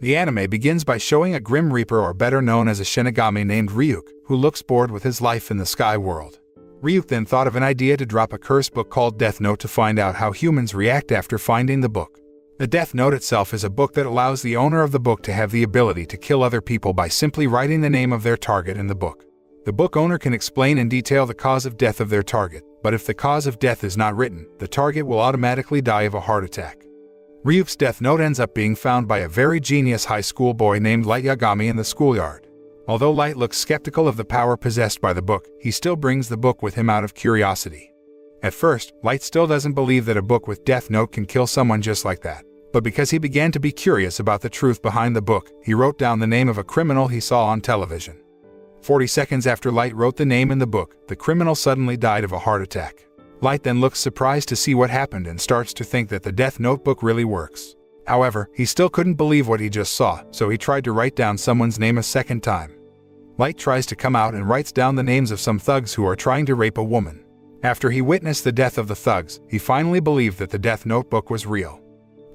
The anime begins by showing a Grim Reaper, or better known as a Shinigami, named Ryuk, who looks bored with his life in the sky world. Ryuk then thought of an idea to drop a curse book called Death Note to find out how humans react after finding the book. The Death Note itself is a book that allows the owner of the book to have the ability to kill other people by simply writing the name of their target in the book. The book owner can explain in detail the cause of death of their target, but if the cause of death is not written, the target will automatically die of a heart attack. Ryuk's Death Note ends up being found by a very genius high school boy named Light Yagami in the schoolyard. Although Light looks skeptical of the power possessed by the book, he still brings the book with him out of curiosity. At first, Light still doesn't believe that a book with Death Note can kill someone just like that. But because he began to be curious about the truth behind the book, he wrote down the name of a criminal he saw on television. 40 seconds after Light wrote the name in the book, the criminal suddenly died of a heart attack. Light then looks surprised to see what happened and starts to think that the Death Note book really works. However, he still couldn't believe what he just saw, so he tried to write down someone's name a second time. Light tries to come out and writes down the names of some thugs who are trying to rape a woman. After he witnessed the death of the thugs, he finally believed that the Death Note book was real.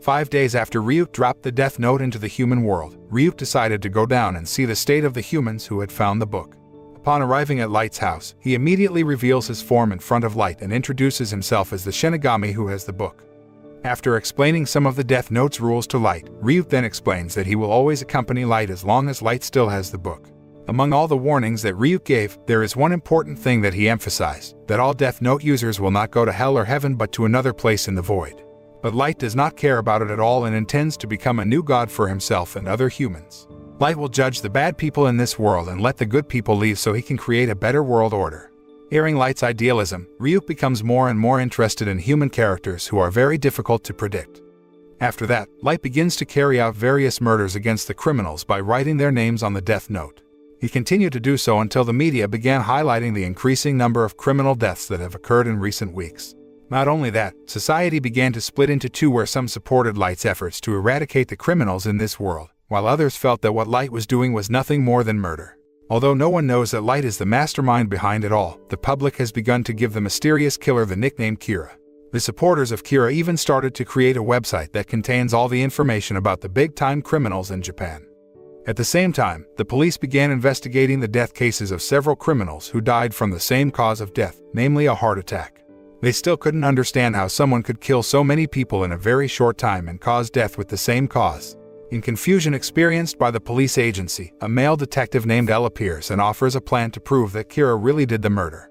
5 days after Ryuk dropped the Death Note into the human world, Ryuk decided to go down and see the state of the humans who had found the book. Upon arriving at Light's house, he immediately reveals his form in front of Light and introduces himself as the Shinigami who has the book. After explaining some of the Death Note's rules to Light, Ryuk then explains that he will always accompany Light as long as Light still has the book. Among all the warnings that Ryuk gave, there is one important thing that he emphasized, that all Death Note users will not go to hell or heaven but to another place in the void. But Light does not care about it at all and intends to become a new god for himself and other humans. Light will judge the bad people in this world and let the good people leave so he can create a better world order. Hearing Light's idealism, Ryuk becomes more and more interested in human characters who are very difficult to predict. After that, Light begins to carry out various murders against the criminals by writing their names on the Death Note. He continued to do so until the media began highlighting the increasing number of criminal deaths that have occurred in recent weeks. Not only that, society began to split into two, where some supported Light's efforts to eradicate the criminals in this world, while others felt that what Light was doing was nothing more than murder. Although no one knows that Light is the mastermind behind it all, the public has begun to give the mysterious killer the nickname Kira. The supporters of Kira even started to create a website that contains all the information about the big-time criminals in Japan. At the same time, the police began investigating the death cases of several criminals who died from the same cause of death, namely a heart attack. They still couldn't understand how someone could kill so many people in a very short time and cause death with the same cause. In confusion experienced by the police agency, a male detective named L appears and offers a plan to prove that Kira really did the murder.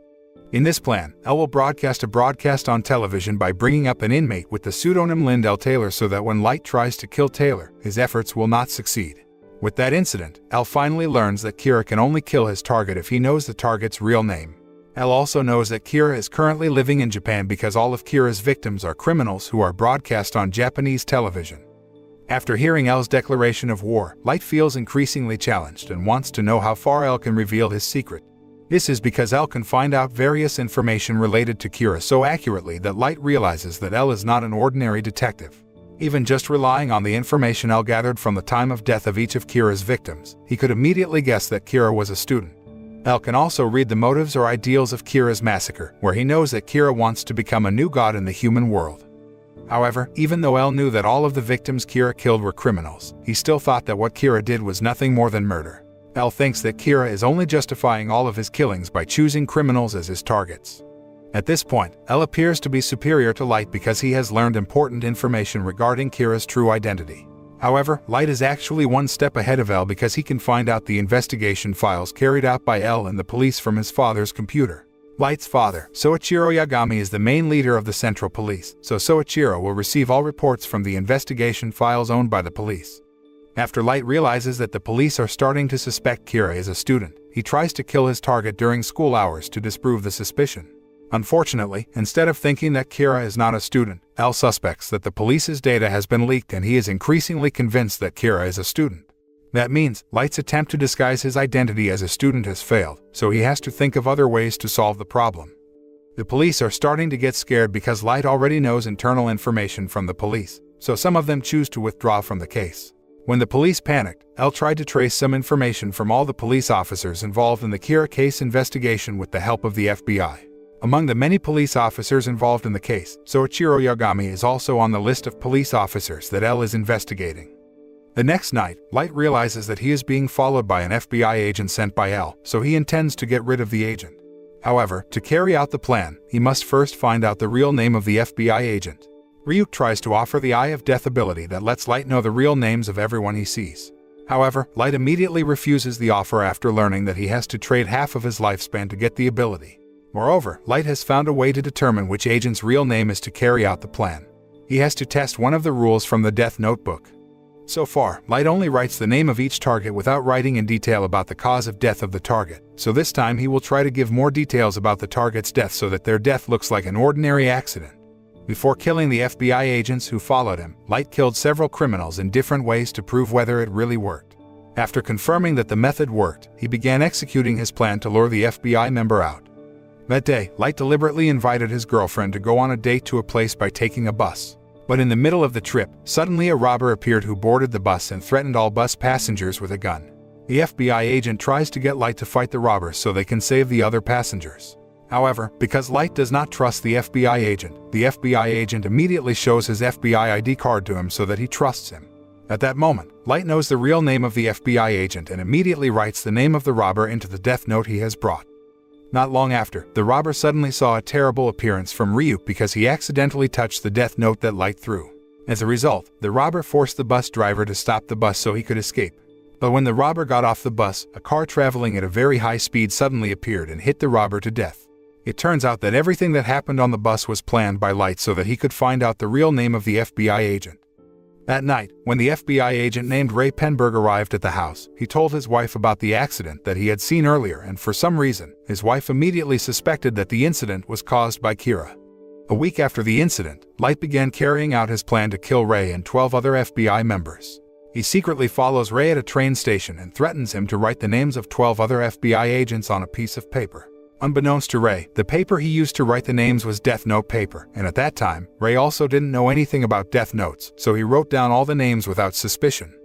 In this plan, L will broadcast a broadcast on television by bringing up an inmate with the pseudonym Lindell Taylor so that when Light tries to kill Taylor, his efforts will not succeed. With that incident, L finally learns that Kira can only kill his target if he knows the target's real name. L also knows that Kira is currently living in Japan because all of Kira's victims are criminals who are broadcast on Japanese television. After hearing L's declaration of war, Light feels increasingly challenged and wants to know how far L can reveal his secret. This is because L can find out various information related to Kira so accurately that Light realizes that L is not an ordinary detective. Even just relying on the information L gathered from the time of death of each of Kira's victims, he could immediately guess that Kira was a student. L can also read the motives or ideals of Kira's massacre, where he knows that Kira wants to become a new god in the human world. However, even though L knew that all of the victims Kira killed were criminals, he still thought that what Kira did was nothing more than murder. L thinks that Kira is only justifying all of his killings by choosing criminals as his targets. At this point, L appears to be superior to Light because he has learned important information regarding Kira's true identity. However, Light is actually one step ahead of L because he can find out the investigation files carried out by L and the police from his father's computer. Light's father, Soichiro Yagami, is the main leader of the Central Police, so Soichiro will receive all reports from the investigation files owned by the police. After Light realizes that the police are starting to suspect Kira is a student, he tries to kill his target during school hours to disprove the suspicion. Unfortunately, instead of thinking that Kira is not a student, L suspects that the police's data has been leaked and he is increasingly convinced that Kira is a student. That means Light's attempt to disguise his identity as a student has failed, so he has to think of other ways to solve the problem. The police are starting to get scared because Light already knows internal information from the police, so some of them choose to withdraw from the case. When the police panicked, L tried to trace some information from all the police officers involved in the Kira case investigation with the help of the FBI. Among the many police officers involved in the case, Soichiro Yagami is also on the list of police officers that L is investigating. The next night, Light realizes that he is being followed by an FBI agent sent by L, so he intends to get rid of the agent. However, to carry out the plan, he must first find out the real name of the FBI agent. Ryuk tries to offer the Eye of Death ability that lets Light know the real names of everyone he sees. However, Light immediately refuses the offer after learning that he has to trade half of his lifespan to get the ability. Moreover, Light has found a way to determine which agent's real name is to carry out the plan. He has to test one of the rules from the Death Notebook. So far, Light only writes the name of each target without writing in detail about the cause of death of the target, so this time he will try to give more details about the target's death so that their death looks like an ordinary accident. Before killing the FBI agents who followed him, Light killed several criminals in different ways to prove whether it really worked. After confirming that the method worked, he began executing his plan to lure the FBI member out. That day, Light deliberately invited his girlfriend to go on a date to a place by taking a bus. But in the middle of the trip, suddenly a robber appeared who boarded the bus and threatened all bus passengers with a gun. The FBI agent tries to get Light to fight the robbers so they can save the other passengers. However, because Light does not trust the FBI agent immediately shows his FBI ID card to him so that he trusts him. At that moment, Light knows the real name of the FBI agent and immediately writes the name of the robber into the death note he has brought. Not long after, the robber suddenly saw a terrible appearance from Ryuk because he accidentally touched the death note that Light threw. As a result, the robber forced the bus driver to stop the bus so he could escape. But when the robber got off the bus, a car traveling at a very high speed suddenly appeared and hit the robber to death. It turns out that everything that happened on the bus was planned by Light so that he could find out the real name of the FBI agent. That night, when the FBI agent named Ray Penberg arrived at the house, he told his wife about the accident that he had seen earlier, and for some reason, his wife immediately suspected that the incident was caused by Kira. A week after the incident, Light began carrying out his plan to kill Ray and 12 other FBI members. He secretly follows Ray at a train station and threatens him to write the names of 12 other FBI agents on a piece of paper. Unbeknownst to Ray, the paper he used to write the names was Death Note paper, and at that time, Ray also didn't know anything about Death Notes, so he wrote down all the names without suspicion.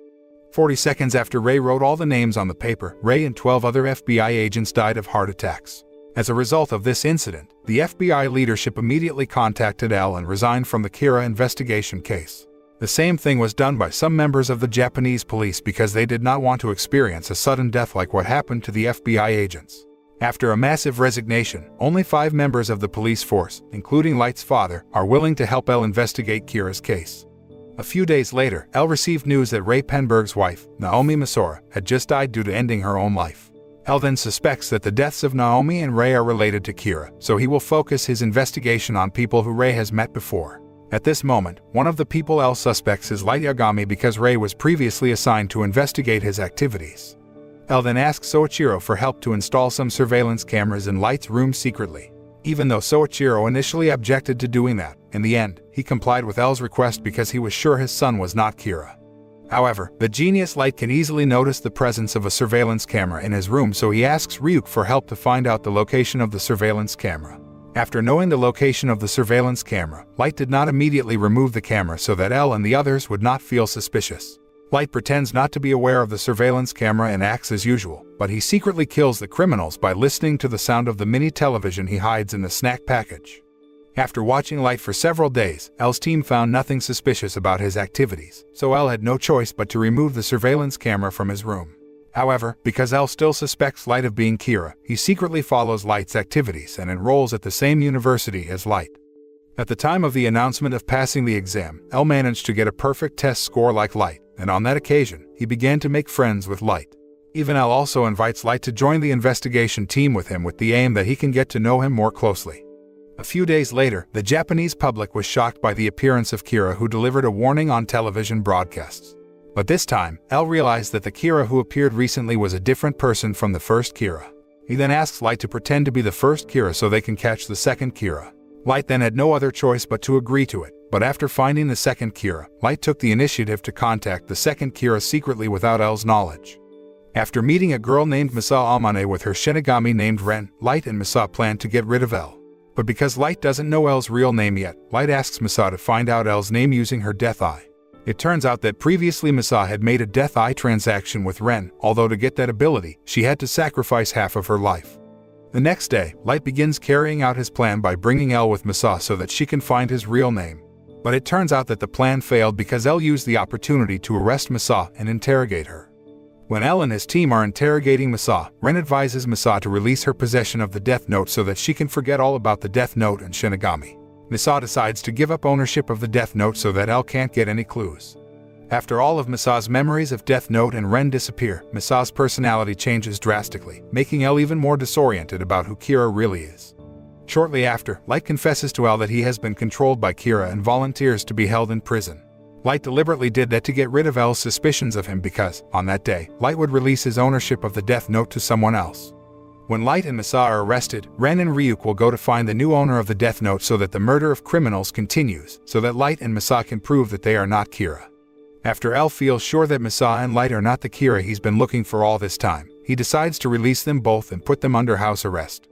40 seconds after Ray wrote all the names on the paper, Ray and 12 other FBI agents died of heart attacks. As a result of this incident, the FBI leadership immediately contacted L and resigned from the Kira investigation case. The same thing was done by some members of the Japanese police because they did not want to experience a sudden death like what happened to the FBI agents. After a massive resignation, only 5 members of the police force, including Light's father, are willing to help L investigate Kira's case. A few days later, L received news that Ray Penberg's wife, Naomi Masora, had just died due to ending her own life. L then suspects that the deaths of Naomi and Ray are related to Kira, so he will focus his investigation on people who Ray has met before. At this moment, one of the people L suspects is Light Yagami because Ray was previously assigned to investigate his activities. L then asks Soichiro for help to install some surveillance cameras in Light's room secretly. Even though Soichiro initially objected to doing that, in the end, he complied with L's request because he was sure his son was not Kira. However, the genius Light can easily notice the presence of a surveillance camera in his room, so he asks Ryuk for help to find out the location of the surveillance camera. After knowing the location of the surveillance camera, Light did not immediately remove the camera so that L and the others would not feel suspicious. Light pretends not to be aware of the surveillance camera and acts as usual, but he secretly kills the criminals by listening to the sound of the mini television he hides in the snack package. After watching Light for several days, L's team found nothing suspicious about his activities, so L had no choice but to remove the surveillance camera from his room. However, because L still suspects Light of being Kira, he secretly follows Light's activities and enrolls at the same university as Light. At the time of the announcement of passing the exam, L managed to get a perfect test score like Light, and on that occasion, he began to make friends with Light. Even L also invites Light to join the investigation team with him with the aim that he can get to know him more closely. A few days later, the Japanese public was shocked by the appearance of Kira, who delivered a warning on television broadcasts. But this time, L realized that the Kira who appeared recently was a different person from the first Kira. He then asks Light to pretend to be the first Kira so they can catch the second Kira. Light then had no other choice but to agree to it, but after finding the second Kira, Light took the initiative to contact the second Kira secretly without L's knowledge. After meeting a girl named Misa Amane with her Shinigami named Ren, Light and Misa planned to get rid of L. But because Light doesn't know L's real name yet, Light asks Misa to find out L's name using her Death Eye. It turns out that previously Misa had made a Death Eye transaction with Ren, although to get that ability, she had to sacrifice half of her life. The next day, Light begins carrying out his plan by bringing L with Misa so that she can find his real name. But it turns out that the plan failed because L used the opportunity to arrest Masa and interrogate her. When L and his team are interrogating Masa, Ren advises Masa to release her possession of the Death Note so that she can forget all about the Death Note and Shinigami. Masa decides to give up ownership of the Death Note so that L can't get any clues. After all of Masa's memories of Death Note and Ren disappear, Masa's personality changes drastically, making L even more disoriented about who Kira really is. Shortly after, Light confesses to L that he has been controlled by Kira and volunteers to be held in prison. Light deliberately did that to get rid of L's suspicions of him because, on that day, Light would release his ownership of the Death Note to someone else. When Light and Masa are arrested, Ren and Ryuk will go to find the new owner of the Death Note so that the murder of criminals continues, so that Light and Masa can prove that they are not Kira. After L feels sure that Masa and Light are not the Kira he's been looking for all this time, he decides to release them both and put them under house arrest.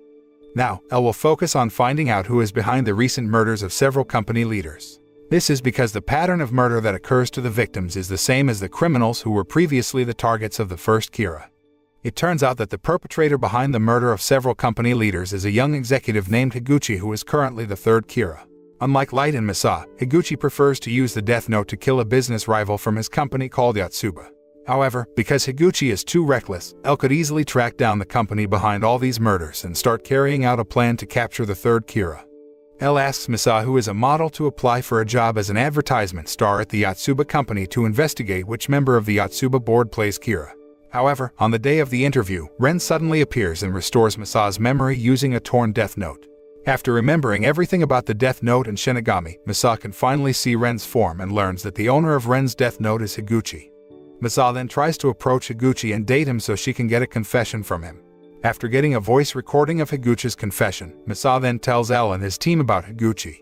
Now, L will focus on finding out who is behind the recent murders of several company leaders. This is because the pattern of murder that occurs to the victims is the same as the criminals who were previously the targets of the first Kira. It turns out that the perpetrator behind the murder of several company leaders is a young executive named Higuchi who is currently the third Kira. Unlike Light and Masa, Higuchi prefers to use the Death Note to kill a business rival from his company called Yotsuba. However, because Higuchi is too reckless, L could easily track down the company behind all these murders and start carrying out a plan to capture the third Kira. L asks Masa, who is a model, to apply for a job as an advertisement star at the Yotsuba company to investigate which member of the Yotsuba board plays Kira. However, on the day of the interview, Ren suddenly appears and restores Masa's memory using a torn Death Note. After remembering everything about the Death Note and Shinigami, Masa can finally see Ren's form and learns that the owner of Ren's Death Note is Higuchi. Masa then tries to approach Higuchi and date him so she can get a confession from him. After getting a voice recording of Higuchi's confession, Masa then tells L and his team about Higuchi.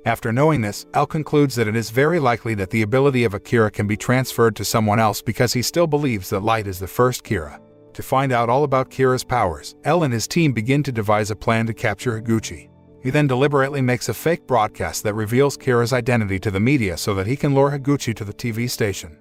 After knowing this, L concludes that it is very likely that the ability of Akira can be transferred to someone else because he still believes that Light is the first Kira. To find out all about Kira's powers, L and his team begin to devise a plan to capture Higuchi. He then deliberately makes a fake broadcast that reveals Kira's identity to the media so that he can lure Higuchi to the TV station.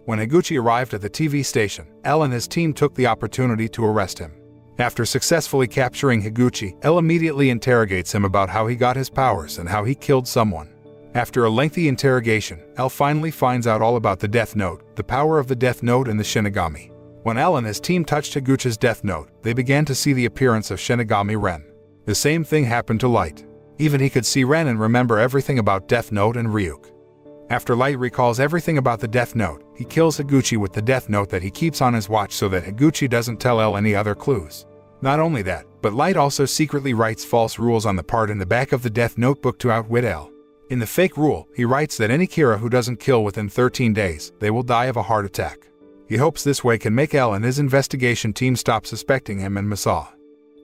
When Higuchi arrived at the TV station, L and his team took the opportunity to arrest him. After successfully capturing Higuchi, L immediately interrogates him about how he got his powers and how he killed someone. After a lengthy interrogation, L finally finds out all about the Death Note, the power of the Death Note and the Shinigami. When L and his team touched Higuchi's Death Note, they began to see the appearance of Shinigami Ren. The same thing happened to Light. Even he could see Ren and remember everything about Death Note and Ryuk. After Light recalls everything about the Death Note, he kills Higuchi with the Death Note that he keeps on his watch so that Higuchi doesn't tell L any other clues. Not only that, but Light also secretly writes false rules on the part in the back of the Death Notebook to outwit L. In the fake rule, he writes that any Kira who doesn't kill within 13 days, they will die of a heart attack. He hopes this way can make L and his investigation team stop suspecting him and Masa.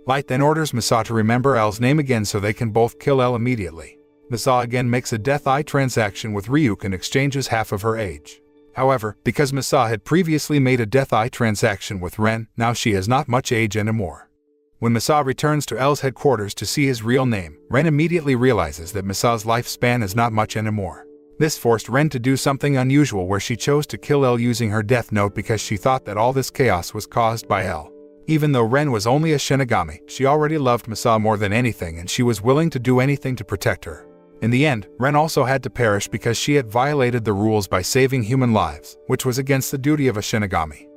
Light then orders Masa to remember L's name again so they can both kill L immediately. Masa again makes a Death Eye transaction with Ryuk and exchanges half of her age. However, because Masa had previously made a Death Eye transaction with Ren, now she has not much age anymore. When Masa returns to L's headquarters to see his real name, Ren immediately realizes that Masa's lifespan is not much anymore. This forced Ren to do something unusual where she chose to kill L using her Death Note because she thought that all this chaos was caused by L. Even though Ren was only a Shinigami, she already loved Masa more than anything and she was willing to do anything to protect her. In the end, Ren also had to perish because she had violated the rules by saving human lives, which was against the duty of a Shinigami.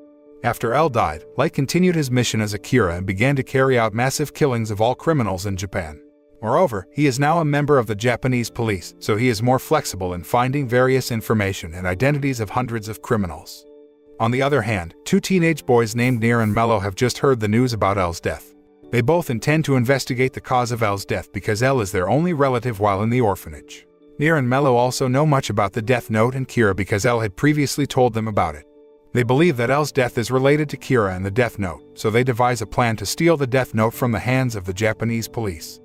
After L died, Light continued his mission as Akira and began to carry out massive killings of all criminals in Japan. Moreover, he is now a member of the Japanese police, so he is more flexible in finding various information and identities of hundreds of criminals. On the other hand, two teenage boys named Near and Mello have just heard the news about L's death. They both intend to investigate the cause of L's death because L is their only relative while in the orphanage. Near and Mello also know much about the Death Note and Kira because L had previously told them about it. They believe that L's death is related to Kira and the Death Note, so they devise a plan to steal the Death Note from the hands of the Japanese police.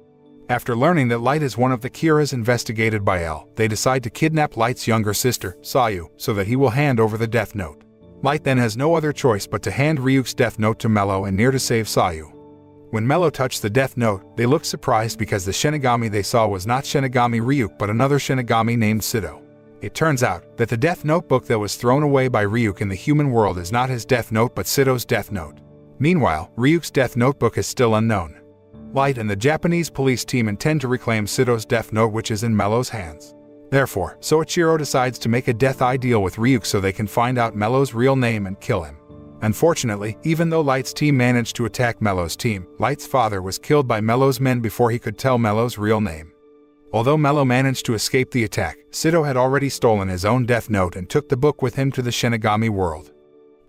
After learning that Light is one of the Kiras investigated by L, they decide to kidnap Light's younger sister, Sayu, so that he will hand over the Death Note. Light then has no other choice but to hand Ryuk's Death Note to Mello and Near to save Sayu. When Mello touched the Death Note, they looked surprised because the Shinigami they saw was not Shinigami Ryuk but another Shinigami named Sido. It turns out that the Death Notebook that was thrown away by Ryuk in the human world is not his Death Note but Sido's Death Note. Meanwhile, Ryuk's Death Notebook is still unknown. Light and the Japanese police team intend to reclaim Sido's Death Note, which is in Mello's hands. Therefore, Soichiro decides to make a death-eye deal with Ryuk so they can find out Mello's real name and kill him. Unfortunately, even though Light's team managed to attack Mello's team, Light's father was killed by Mello's men before he could tell Mello's real name. Although Mello managed to escape the attack, Sito had already stolen his own death note and took the book with him to the Shinigami world.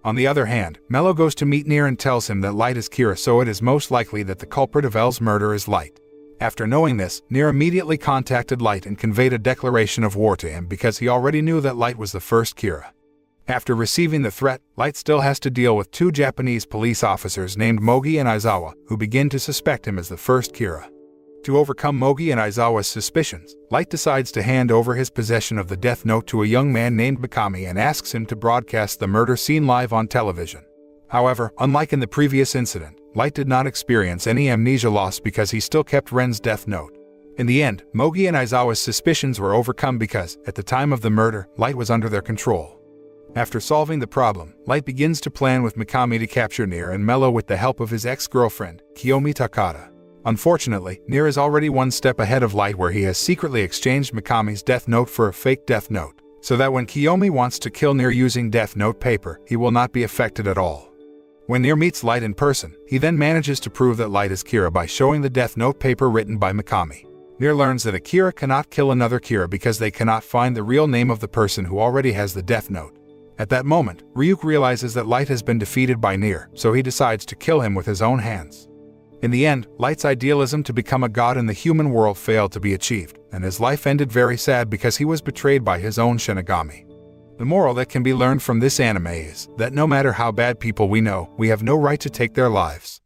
On the other hand, Mello goes to meet Nier and tells him that Light is Kira, so it is most likely that the culprit of L's murder is Light. After knowing this, Nier immediately contacted Light and conveyed a declaration of war to him because he already knew that Light was the first Kira. After receiving the threat, Light still has to deal with two Japanese police officers named Mogi and Aizawa, who begin to suspect him as the first Kira. To overcome Mogi and Aizawa's suspicions, Light decides to hand over his possession of the Death Note to a young man named Mikami and asks him to broadcast the murder scene live on television. However, unlike in the previous incident, Light did not experience any amnesia loss because he still kept Ren's Death Note. In the end, Mogi and Aizawa's suspicions were overcome because, at the time of the murder, Light was under their control. After solving the problem, Light begins to plan with Mikami to capture Nier and Mello with the help of his ex-girlfriend, Kiyomi Takada. Unfortunately, Nier is already one step ahead of Light, where he has secretly exchanged Mikami's Death Note for a fake Death Note, so that when Kiyomi wants to kill Nier using Death Note paper, he will not be affected at all. When Nier meets Light in person, he then manages to prove that Light is Kira by showing the Death Note paper written by Mikami. Nier learns that a Kira cannot kill another Kira because they cannot find the real name of the person who already has the Death Note. At that moment, Ryuk realizes that Light has been defeated by Nier, so he decides to kill him with his own hands. In the end, Light's idealism to become a god in the human world failed to be achieved, and his life ended very sad because he was betrayed by his own Shinigami. The moral that can be learned from this anime is that no matter how bad people we know, we have no right to take their lives.